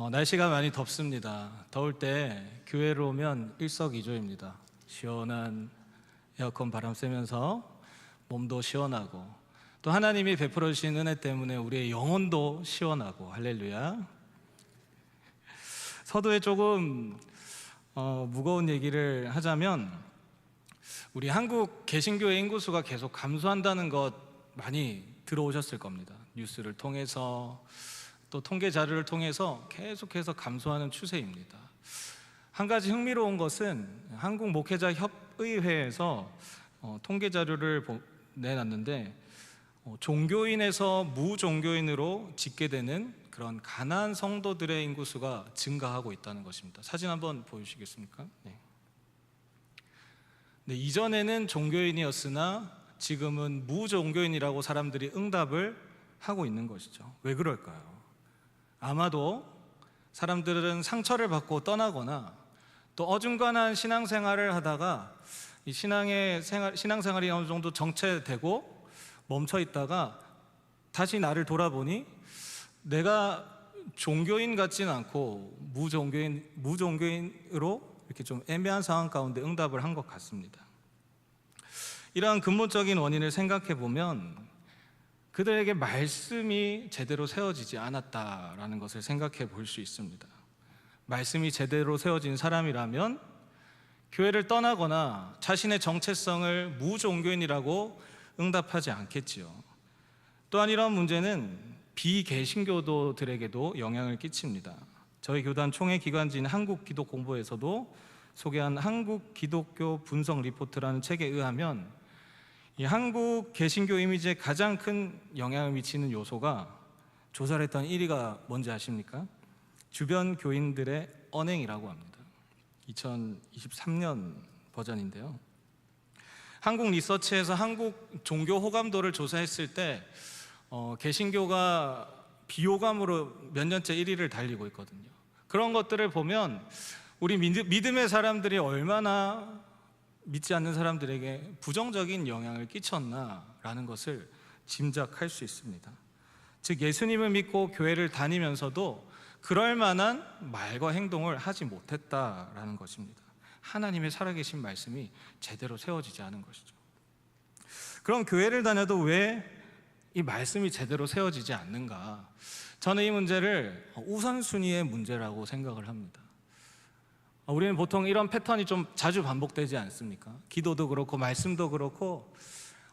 날씨가 많이 덥습니다. 더울 때 교회로 오면 일석이조입니다. 시원한 에어컨 바람 쐬면서 몸도 시원하고 또 하나님이 베풀어 주신 은혜 때문에 우리의 영혼도 시원하고 할렐루야. 서두에 조금 무거운 얘기를 하자면 우리 한국 개신교의 인구수가 계속 감소한다는 것 많이 들어오셨을 겁니다. 뉴스를 통해서 또 통계 자료를 통해서 계속해서 감소하는 추세입니다. 한 가지 흥미로운 것은 한국 목회자 협의회에서 통계 자료를 내놨는데 종교인에서 무종교인으로 집계되는 그런 가난한 성도들의 인구수가 증가하고 있다는 것입니다. 사진 한번 보여주시겠습니까? 네. 네, 이전에는 종교인이었으나 지금은 무종교인이라고 사람들이 응답을 하고 있는 것이죠. 왜 그럴까요? 아마도 사람들은 상처를 받고 떠나거나 또 어중간한 신앙생활을 하다가 이 신앙생활이 어느 정도 정체되고 멈춰 있다가 다시 나를 돌아보니 내가 종교인 같지는 않고 무종교인으로 이렇게 좀 애매한 상황 가운데 응답을 한 것 같습니다. 이러한 근본적인 원인을 생각해 보면 그들에게 말씀이 제대로 세워지지 않았다라는 것을 생각해 볼 수 있습니다. 말씀이 제대로 세워진 사람이라면 교회를 떠나거나 자신의 정체성을 무종교인이라고 응답하지 않겠지요. 또한 이런 문제는 비개신교도들에게도 영향을 끼칩니다. 저희 교단 총회 기관지인 한국기독공보에서도 소개한 한국기독교 분석 리포트라는 책에 의하면 이 한국 개신교 이미지에 가장 큰 영향을 미치는 요소가 조사를 했던 1위가 뭔지 아십니까? 주변 교인들의 언행이라고 합니다. 2023년 버전인데요. 한국 리서치에서 한국 종교 호감도를 조사했을 때 개신교가 비호감으로 몇 년째 1위를 달리고 있거든요. 그런 것들을 보면 우리 믿음의 사람들이 얼마나 믿지 않는 사람들에게 부정적인 영향을 끼쳤나라는 것을 짐작할 수 있습니다. 즉 예수님을 믿고 교회를 다니면서도 그럴 만한 말과 행동을 하지 못했다라는 것입니다. 하나님의 살아계신 말씀이 제대로 세워지지 않은 것이죠. 그럼 교회를 다녀도 왜 이 말씀이 제대로 세워지지 않는가? 저는 이 문제를 우선순위의 문제라고 생각을 합니다. 우리는 보통 이런 패턴이 좀 자주 반복되지 않습니까? 기도도 그렇고 말씀도 그렇고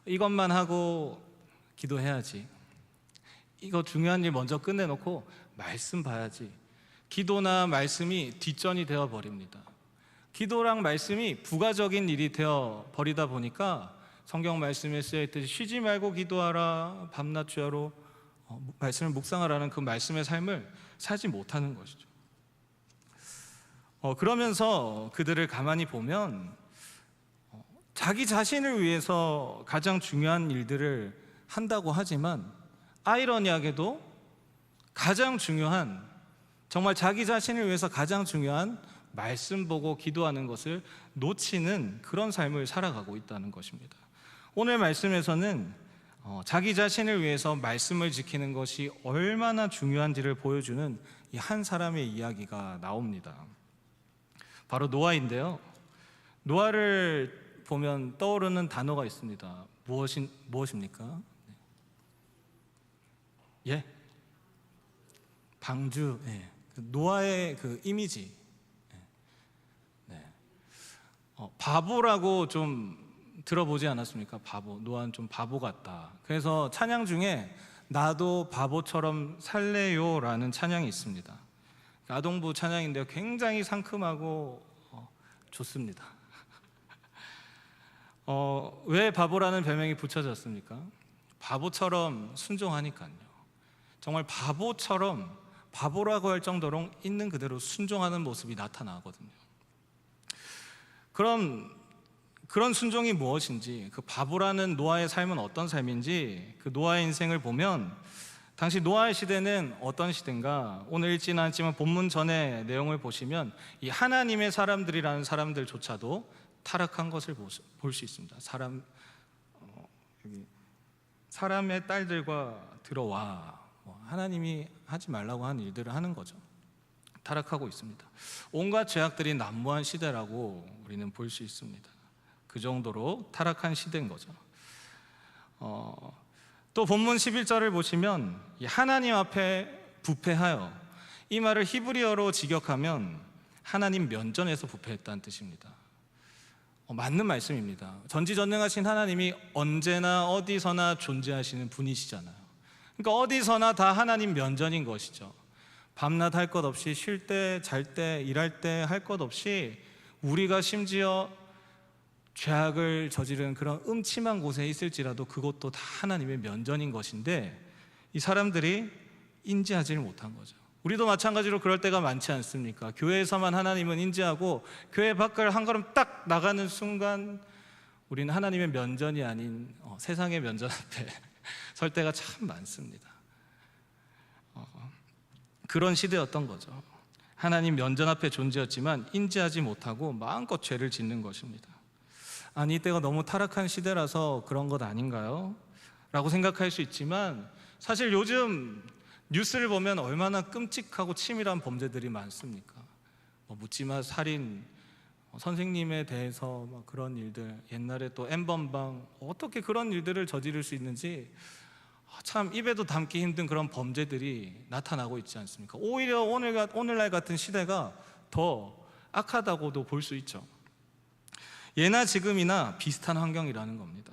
이것만 하고 기도해야지, 이거 중요한 일 먼저 끝내놓고 말씀 봐야지, 기도나 말씀이 뒷전이 되어버립니다. 기도랑 말씀이 부가적인 일이 되어버리다 보니까 성경 말씀에 쓰여있듯이 쉬지 말고 기도하라, 밤낮 주야로 말씀을 묵상하라는 그 말씀의 삶을 살지 못하는 것이죠. 그러면서 그들을 가만히 보면 자기 자신을 위해서 가장 중요한 일들을 한다고 하지만 아이러니하게도 가장 중요한, 정말 자기 자신을 위해서 가장 중요한 말씀 보고 기도하는 것을 놓치는 그런 삶을 살아가고 있다는 것입니다. 오늘 말씀에서는 자기 자신을 위해서 말씀을 지키는 것이 얼마나 중요한지를 보여주는 이 한 사람의 이야기가 나옵니다. 바로 노아인데요. 노아를 보면 떠오르는 단어가 있습니다. 무엇입니까? 예? 방주. 예. 노아의 그 이미지. 네. 바보라고 좀 들어보지 않았습니까? 바보. 노아는 좀 바보 같다. 그래서 찬양 중에 나도 바보처럼 살래요라는 찬양이 있습니다. 아동부 찬양인데요. 굉장히 상큼하고 좋습니다. 왜 바보라는 별명이 붙여졌습니까? 바보처럼 순종하니까요. 정말 바보처럼, 바보라고 할 정도로 있는 그대로 순종하는 모습이 나타나거든요. 그럼 그런 순종이 무엇인지, 그 바보라는 노아의 삶은 어떤 삶인지, 그 노아의 인생을 보면 당시 노아의 시대는 어떤 시대인가? 오늘 읽지는 않지만 본문 전의 내용을 보시면 이 하나님의 사람들이라는 사람들조차도 타락한 것을 볼 수 있습니다. 사람의 딸들과 들어와 하나님이 하지 말라고 하는 일들을 하는 거죠. 타락하고 있습니다. 온갖 죄악들이 난무한 시대라고 우리는 볼 수 있습니다. 그 정도로 타락한 시대인 거죠. 또 본문 11절을 보시면 하나님 앞에 부패하여, 이 말을 히브리어로 직역하면 하나님 면전에서 부패했다는 뜻입니다. 맞는 말씀입니다. 전지전능하신 하나님이 언제나 어디서나 존재하시는 분이시잖아요. 그러니까 어디서나 다 하나님 면전인 것이죠. 밤낮 할 것 없이, 쉴 때, 잘 때, 일할 때 할 것 없이 우리가 심지어 죄악을 저지른 그런 음침한 곳에 있을지라도 그것도 다 하나님의 면전인 것인데 이 사람들이 인지하지를 못한 거죠. 우리도 마찬가지로 그럴 때가 많지 않습니까? 교회에서만 하나님은 인지하고 교회 밖을 한 걸음 딱 나가는 순간 우리는 하나님의 면전이 아닌 세상의 면전 앞에 설 때가 참 많습니다. 그런 시대였던 거죠. 하나님 면전 앞에 존재했지만 인지하지 못하고 마음껏 죄를 짓는 것입니다. 아니, 이때가 너무 타락한 시대라서 그런 것 아닌가요? 라고 생각할 수 있지만 사실 요즘 뉴스를 보면 얼마나 끔찍하고 치밀한 범죄들이 많습니까? 묻지마 살인, 선생님에 대해서 그런 일들, 옛날에 또 N번방, 어떻게 그런 일들을 저지를 수 있는지 참 입에도 담기 힘든 그런 범죄들이 나타나고 있지 않습니까? 오히려 오늘날 같은 시대가 더 악하다고도 볼 수 있죠. 예나 지금이나 비슷한 환경이라는 겁니다.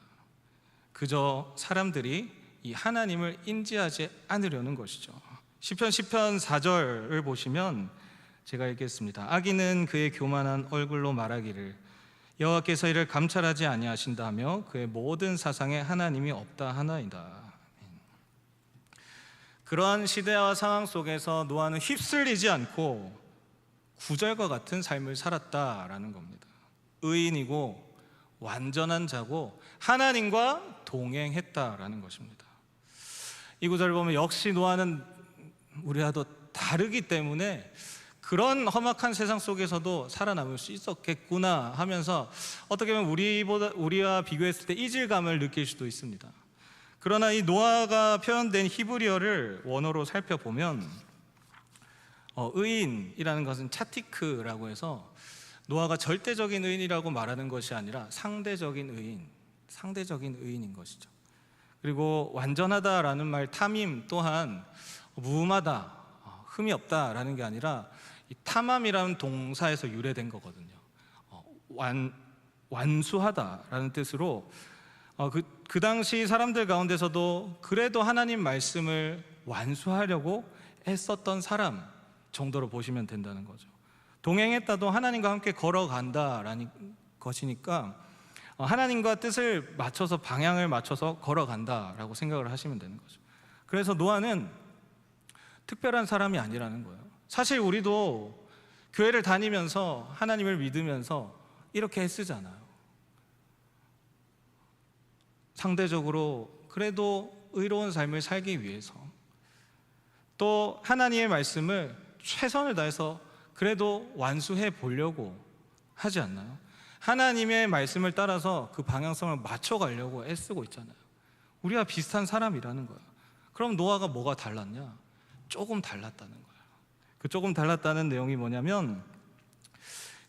그저 사람들이 이 하나님을 인지하지 않으려는 것이죠. 시편 4절을 보시면 제가 읽겠습니다. 악인은 그의 교만한 얼굴로 말하기를 여호와께서 이를 감찰하지 아니하신다며 그의 모든 사상에 하나님이 없다 하나이다. 그러한 시대와 상황 속에서 노아는 휩쓸리지 않고 구절과 같은 삶을 살았다라는 겁니다. 의인이고 완전한 자고 하나님과 동행했다라는 것입니다. 이 구절을 보면 역시 노아는 우리와도 다르기 때문에 그런 험악한 세상 속에서도 살아남을 수 있었겠구나 하면서 어떻게 보면 우리와 비교했을 때 이질감을 느낄 수도 있습니다. 그러나 이 노아가 표현된 히브리어를 원어로 살펴보면 의인이라는 것은 차티크라고 해서 노아가 절대적인 의인이라고 말하는 것이 아니라 상대적인 의인인 것이죠. 그리고 완전하다라는 말 탐임 또한 무음하다, 흠이 없다라는 게 아니라 이 탐함이라는 동사에서 유래된 거거든요. 완수하다라는 뜻으로 그 당시 사람들 가운데서도 그래도 하나님 말씀을 완수하려고 애썼던 사람 정도로 보시면 된다는 거죠. 동행했다도 하나님과 함께 걸어간다라는 것이니까 하나님과 뜻을 맞춰서 방향을 맞춰서 걸어간다라고 생각을 하시면 되는 거죠. 그래서 노아는 특별한 사람이 아니라는 거예요. 사실 우리도 교회를 다니면서 하나님을 믿으면서 이렇게 애쓰잖아요. 상대적으로 그래도 의로운 삶을 살기 위해서 또 하나님의 말씀을 최선을 다해서 그래도 완수해 보려고 하지 않나요? 하나님의 말씀을 따라서 그 방향성을 맞춰가려고 애쓰고 있잖아요. 우리와 비슷한 사람이라는 거예요. 그럼 노아가 뭐가 달랐냐? 조금 달랐다는 거예요. 그 조금 달랐다는 내용이 뭐냐면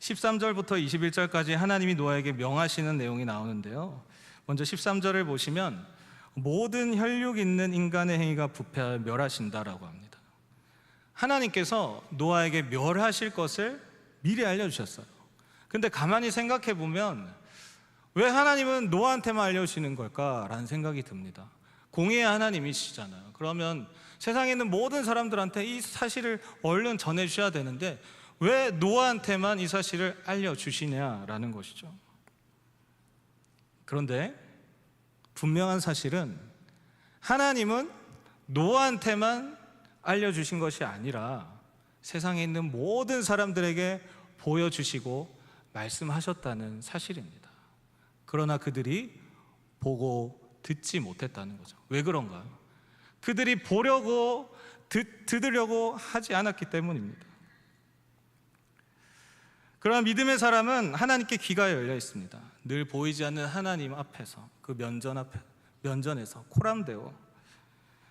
13절부터 21절까지 하나님이 노아에게 명하시는 내용이 나오는데요. 먼저 13절을 보시면 모든 혈육 있는 인간의 행위가 부패하여 멸하신다라고 합니다. 하나님께서 노아에게 멸하실 것을 미리 알려주셨어요. 근데 가만히 생각해 보면 왜 하나님은 노아한테만 알려주시는 걸까라는 생각이 듭니다. 공의의 하나님이시잖아요. 그러면 세상에 있는 모든 사람들한테 이 사실을 얼른 전해주셔야 되는데 왜 노아한테만 이 사실을 알려주시냐라는 것이죠. 그런데 분명한 사실은 하나님은 노아한테만 알려주신 것이 아니라 세상에 있는 모든 사람들에게 보여주시고 말씀하셨다는 사실입니다. 그러나 그들이 보고 듣지 못했다는 거죠. 왜 그런가요? 그들이 보려고 듣으려고 하지 않았기 때문입니다. 그러나 믿음의 사람은 하나님께 귀가 열려 있습니다. 늘 보이지 않는 하나님 앞에서 그 면전에서 코람되어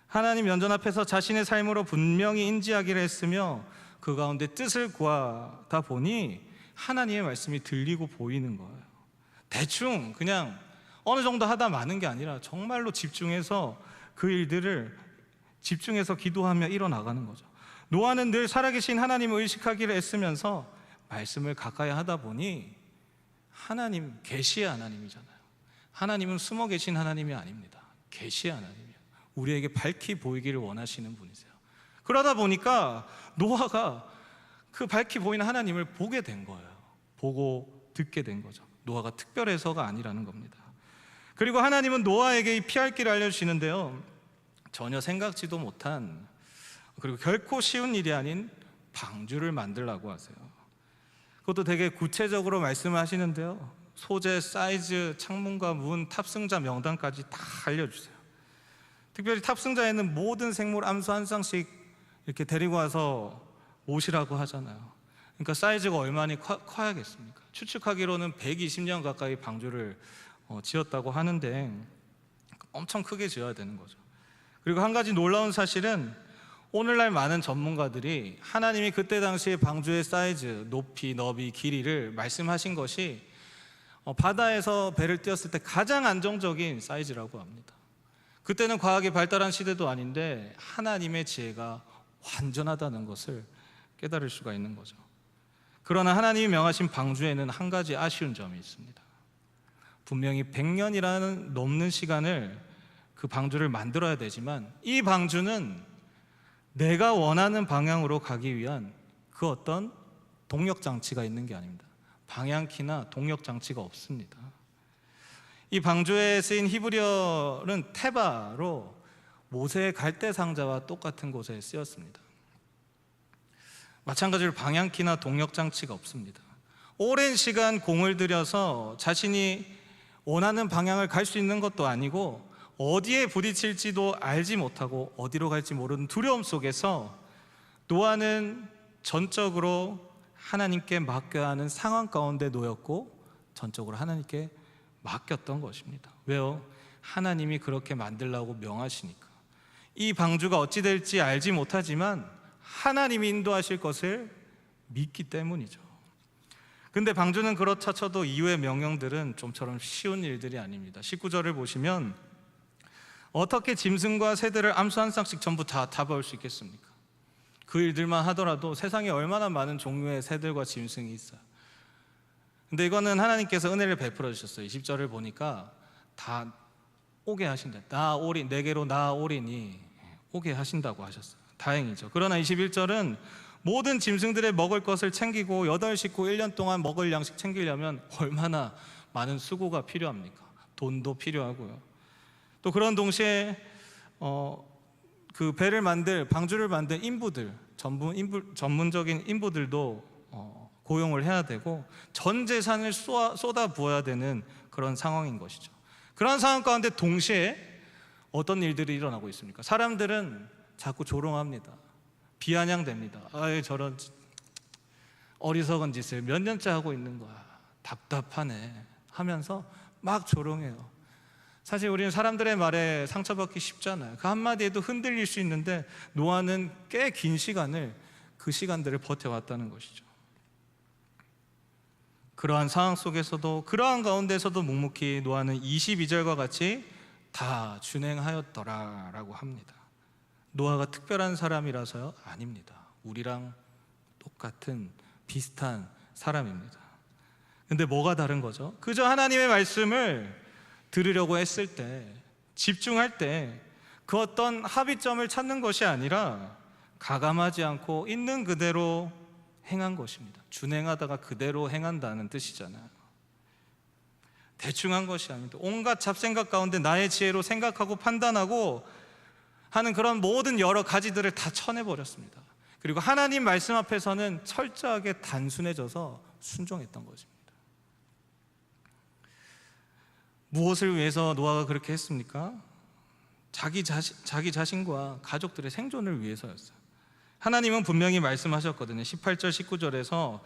하나님 면전 앞에서 자신의 삶으로 분명히 인지하기를 했으며 그 가운데 뜻을 구하다 보니 하나님의 말씀이 들리고 보이는 거예요. 대충 그냥 어느 정도 하다 마는 게 아니라 정말로 집중해서 그 일들을 집중해서 기도하며 일어나가는 거죠. 노아는 늘 살아계신 하나님을 의식하기를 애쓰면서 말씀을 가까이 하다 보니 하나님, 계시의 하나님이잖아요. 하나님은 숨어 계신 하나님이 아닙니다. 계시의 하나님이에요. 우리에게 밝히 보이기를 원하시는 분이세요. 그러다 보니까 노아가 그 밝히 보이는 하나님을 보게 된 거예요. 보고 듣게 된 거죠. 노아가 특별해서가 아니라는 겁니다. 그리고 하나님은 노아에게 이 피할 길을 알려주시는데요, 전혀 생각지도 못한, 그리고 결코 쉬운 일이 아닌 방주를 만들라고 하세요. 그것도 되게 구체적으로 말씀을 하시는데요, 소재, 사이즈, 창문과 문, 탑승자 명단까지 다 알려주세요. 특별히 탑승자에는 모든 생물 암수 한 쌍씩 이렇게 데리고 와서 오시라고 하잖아요. 그러니까 사이즈가 얼마나 커야겠습니까? 추측하기로는 120년 가까이 방주를 지었다고 하는데 엄청 크게 지어야 되는 거죠. 그리고 한 가지 놀라운 사실은 오늘날 많은 전문가들이 하나님이 그때 당시에 방주의 사이즈, 높이, 너비, 길이를 말씀하신 것이 바다에서 배를 띄웠을 때 가장 안정적인 사이즈라고 합니다. 그때는 과학이 발달한 시대도 아닌데 하나님의 지혜가 완전하다는 것을 깨달을 수가 있는 거죠. 그러나 하나님이 명하신 방주에는 한 가지 아쉬운 점이 있습니다. 분명히 100년이라는 넘는 시간을 그 방주를 만들어야 되지만 이 방주는 내가 원하는 방향으로 가기 위한 그 어떤 동력장치가 있는 게 아닙니다. 방향키나 동력장치가 없습니다. 이 방주에 쓰인 히브리어는 테바로 모세의 갈대 상자와 똑같은 곳에 쓰였습니다. 마찬가지로 방향키나 동력장치가 없습니다. 오랜 시간 공을 들여서 자신이 원하는 방향을 갈 수 있는 것도 아니고 어디에 부딪힐지도 알지 못하고 어디로 갈지 모르는 두려움 속에서 노아는 전적으로 하나님께 맡겨야 하는 상황 가운데 놓였고 전적으로 하나님께 맡겼던 것입니다. 왜요? 하나님이 그렇게 만들라고 명하시니까. 이 방주가 어찌 될지 알지 못하지만 하나님이 인도하실 것을 믿기 때문이죠. 근데 방주는 그렇다 쳐도 이후의 명령들은 좀처럼 쉬운 일들이 아닙니다. 19절을 보시면 어떻게 짐승과 새들을 암수 한 쌍씩 전부 다 잡아올 수 있겠습니까? 그 일들만 하더라도 세상에 얼마나 많은 종류의 새들과 짐승이 있어요. 근데 이거는 하나님께서 은혜를 베풀어 주셨어요. 20절을 보니까 다 오게 하신다. 나 오리, 내게로 나 오리니 오게 하신다고 하셨어요. 다행이죠. 그러나 21절은 모든 짐승들의 먹을 것을 챙기고 8 식구 1년 동안 먹을 양식 챙기려면 얼마나 많은 수고가 필요합니까? 돈도 필요하고요. 또 그런 동시에 그 배를 만들, 방주를 만든 인부들, 전문적인 인부들도 고용을 해야 되고 전 재산을 쏟아 부어야 되는 그런 상황인 것이죠. 그런 상황 가운데 동시에 어떤 일들이 일어나고 있습니까? 사람들은 자꾸 조롱합니다. 비아냥됩니다. 아이, 저런 어리석은 짓을 몇 년째 하고 있는 거야. 답답하네 하면서 막 조롱해요. 사실 우리는 사람들의 말에 상처받기 쉽잖아요. 그 한마디에도 흔들릴 수 있는데 노아는 꽤 긴 시간을 그 시간들을 버텨왔다는 것이죠. 그러한 상황 속에서도, 그러한 가운데서도 묵묵히 노아는 22절과 같이 다 준행하였더라라고 합니다. 노아가 특별한 사람이라서요? 아닙니다. 우리랑 똑같은 비슷한 사람입니다. 근데 뭐가 다른 거죠? 그저 하나님의 말씀을 들으려고 했을 때, 집중할 때 그 어떤 합의점을 찾는 것이 아니라 가감하지 않고 있는 그대로 행한 것입니다. 준행하다가 그대로 행한다는 뜻이잖아요. 대충 한 것이 아닙니다. 온갖 잡생각 가운데 나의 지혜로 생각하고 판단하고 하는 그런 모든 여러 가지들을 다 쳐내버렸습니다. 그리고 하나님 말씀 앞에서는 철저하게 단순해져서 순종했던 것입니다. 무엇을 위해서 노아가 그렇게 했습니까? 자기 자신과 가족들의 생존을 위해서였어요. 하나님은 분명히 말씀하셨거든요. 18절 19절에서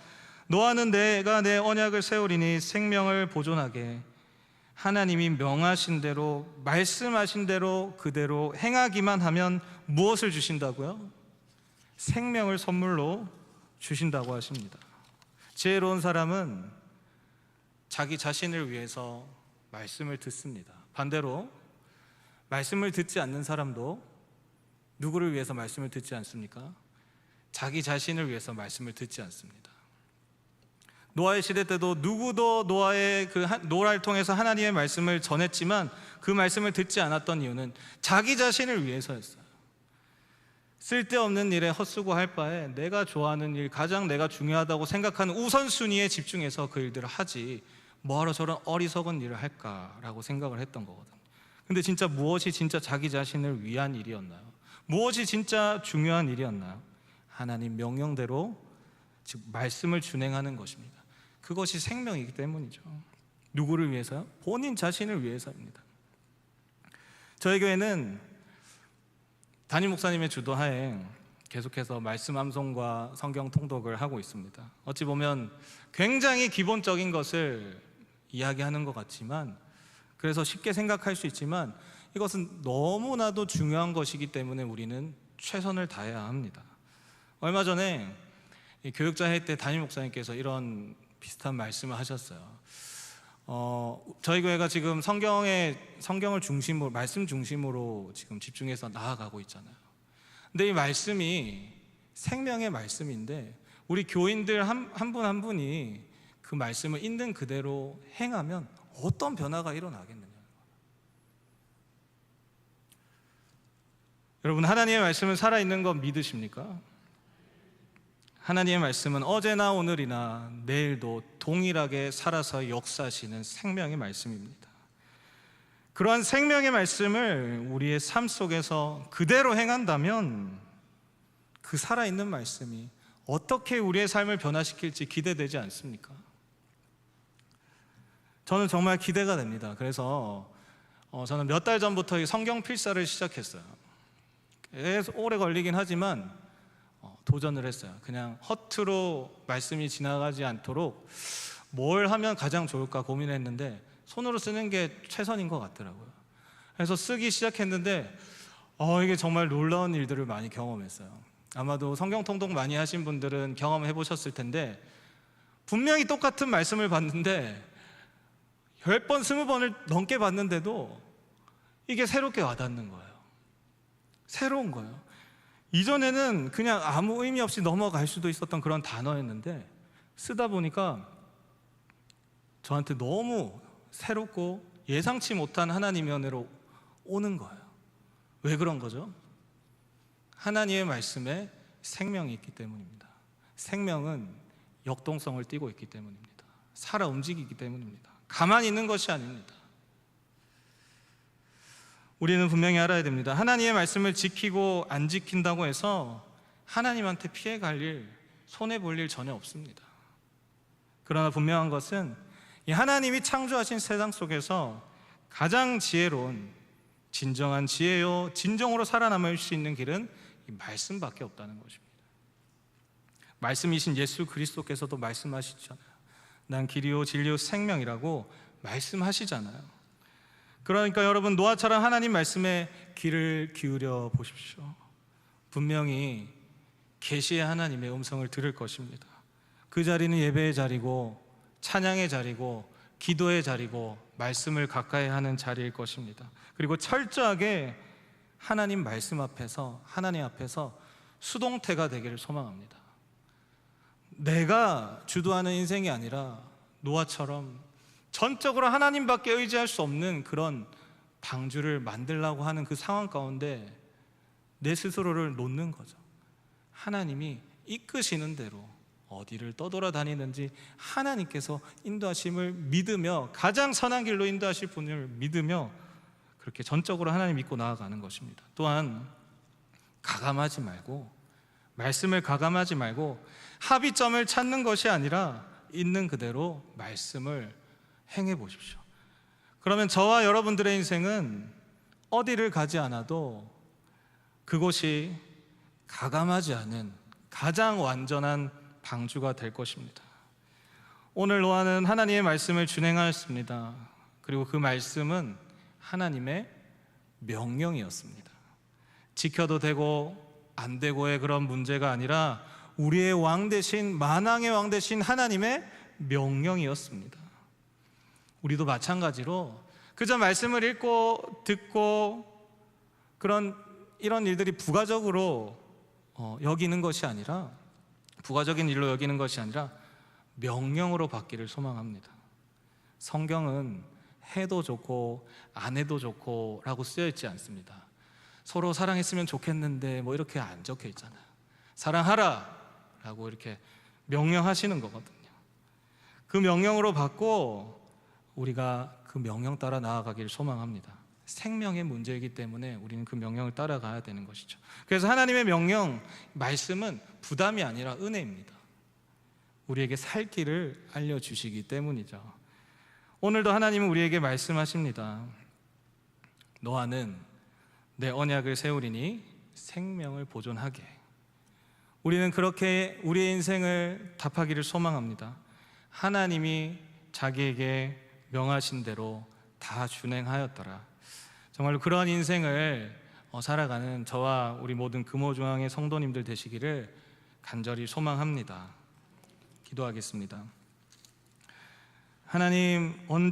노아는 내가 내 언약을 세우리니 생명을 보존하게 하나님이 명하신 대로 말씀하신 대로 그대로 행하기만 하면 무엇을 주신다고요? 생명을 선물로 주신다고 하십니다. 지혜로운 사람은 자기 자신을 위해서 말씀을 듣습니다. 반대로 말씀을 듣지 않는 사람도 누구를 위해서 말씀을 듣지 않습니까? 자기 자신을 위해서 말씀을 듣지 않습니다. 노아의 시대 때도 누구도 노아의 노라를 통해서 하나님의 말씀을 전했지만 그 말씀을 듣지 않았던 이유는 자기 자신을 위해서였어요. 쓸데없는 일에 헛수고할 바에 내가 좋아하는 일, 가장 내가 중요하다고 생각하는 우선순위에 집중해서 그 일들을 하지 뭐하러 저런 어리석은 일을 할까라고 생각을 했던 거거든요. 근데 진짜 무엇이 진짜 자기 자신을 위한 일이었나요? 무엇이 진짜 중요한 일이었나요? 하나님 명령대로 즉 말씀을 준행하는 것입니다. 그것이 생명이기 때문이죠. 누구를 위해서요? 본인 자신을 위해서입니다. 저희 교회는 담임 목사님의 주도하에 계속해서 말씀 암송과 성경 통독을 하고 있습니다. 어찌 보면 굉장히 기본적인 것을 이야기하는 것 같지만, 그래서 쉽게 생각할 수 있지만 이것은 너무나도 중요한 것이기 때문에 우리는 최선을 다해야 합니다. 얼마 전에 교육자 회의 때 담임 목사님께서 이런 비슷한 말씀을 하셨어요. 저희 교회가 지금 성경을 중심으로, 말씀 중심으로 지금 집중해서 나아가고 있잖아요. 근데 이 말씀이 생명의 말씀인데 우리 교인들 한 분 한 분이 그 말씀을 있는 그대로 행하면 어떤 변화가 일어나겠느냐. 여러분, 하나님의 말씀은 살아있는 거 믿으십니까? 하나님의 말씀은 어제나 오늘이나 내일도 동일하게 살아서 역사하시는 생명의 말씀입니다. 그러한 생명의 말씀을 우리의 삶 속에서 그대로 행한다면 그 살아있는 말씀이 어떻게 우리의 삶을 변화시킬지 기대되지 않습니까? 저는 정말 기대가 됩니다. 그래서 저는 몇 달 전부터 성경 필사를 시작했어요. 오래 걸리긴 하지만 도전을 했어요. 그냥 허투루 말씀이 지나가지 않도록 뭘 하면 가장 좋을까 고민했는데 손으로 쓰는 게 최선인 것 같더라고요. 그래서 쓰기 시작했는데 이게 정말 놀라운 일들을 많이 경험했어요. 아마도 성경 통독 많이 하신 분들은 경험해 보셨을 텐데 분명히 똑같은 말씀을 봤는데 10번, 20번을 넘게 봤는데도 이게 새롭게 와닿는 거예요. 새로운 거예요. 이전에는 그냥 아무 의미 없이 넘어갈 수도 있었던 그런 단어였는데 쓰다 보니까 저한테 너무 새롭고 예상치 못한 하나님의 은혜로 오는 거예요. 왜 그런 거죠? 하나님의 말씀에 생명이 있기 때문입니다. 생명은 역동성을 띠고 있기 때문입니다. 살아 움직이기 때문입니다. 가만히 있는 것이 아닙니다. 우리는 분명히 알아야 됩니다. 하나님의 말씀을 지키고 안 지킨다고 해서 하나님한테 피해갈 일, 손해볼 일 전혀 없습니다. 그러나 분명한 것은 이 하나님이 창조하신 세상 속에서 가장 지혜로운, 진정한 지혜요 진정으로 살아남을 수 있는 길은 이 말씀밖에 없다는 것입니다. 말씀이신 예수 그리스도께서도 말씀하시잖아요. 난 길이요 진리요 생명이라고 말씀하시잖아요. 그러니까 여러분, 노아처럼 하나님 말씀에 귀를 기울여 보십시오. 분명히 계시의 하나님의 음성을 들을 것입니다. 그 자리는 예배의 자리고 찬양의 자리고 기도의 자리고 말씀을 가까이 하는 자리일 것입니다. 그리고 철저하게 하나님 말씀 앞에서, 하나님 앞에서 수동태가 되기를 소망합니다. 내가 주도하는 인생이 아니라 노아처럼 전적으로 하나님밖에 의지할 수 없는 그런 방주를 만들려고 하는 그 상황 가운데 내 스스로를 놓는 거죠. 하나님이 이끄시는 대로 어디를 떠돌아다니는지 하나님께서 인도하심을 믿으며, 가장 선한 길로 인도하실 분을 믿으며 그렇게 전적으로 하나님 믿고 나아가는 것입니다. 또한 가감하지 말고, 말씀을 가감하지 말고 합의점을 찾는 것이 아니라 있는 그대로 말씀을 행해 보십시오. 그러면 저와 여러분들의 인생은 어디를 가지 않아도 그곳이 가감하지 않은 가장 완전한 방주가 될 것입니다. 오늘 노아는 하나님의 말씀을 준행하였습니다. 그리고 그 말씀은 하나님의 명령이었습니다. 지켜도 되고 안 되고의 그런 문제가 아니라 우리의 왕 대신, 만왕의 왕 대신 하나님의 명령이었습니다. 우리도 마찬가지로 그저 말씀을 읽고 듣고 이런 일들이 부가적으로 여기는 것이 아니라, 부가적인 일로 여기는 것이 아니라 명령으로 받기를 소망합니다. 성경은 해도 좋고 안 해도 좋고 라고 쓰여 있지 않습니다. 서로 사랑했으면 좋겠는데 뭐 이렇게 안 적혀 있잖아요. 사랑하라 라고 이렇게 명령하시는 거거든요. 그 명령으로 받고 우리가 그 명령 따라 나아가기를 소망합니다. 생명의 문제이기 때문에 우리는 그 명령을 따라가야 되는 것이죠. 그래서 하나님의 명령, 말씀은 부담이 아니라 은혜입니다. 우리에게 살 길을 알려주시기 때문이죠. 오늘도 하나님은 우리에게 말씀하십니다. 너와는 내 언약을 세우리니 생명을 보존하게. 우리는 그렇게 우리의 인생을 답하기를 소망합니다. 하나님이 자기에게 명하신 대로 다 준행하였더라. 정말로 그러한 인생을 살아가는 저와 우리 모든 금호중앙의 성도님들 되시기를 간절히 소망합니다. 기도하겠습니다. 하나님, 언제나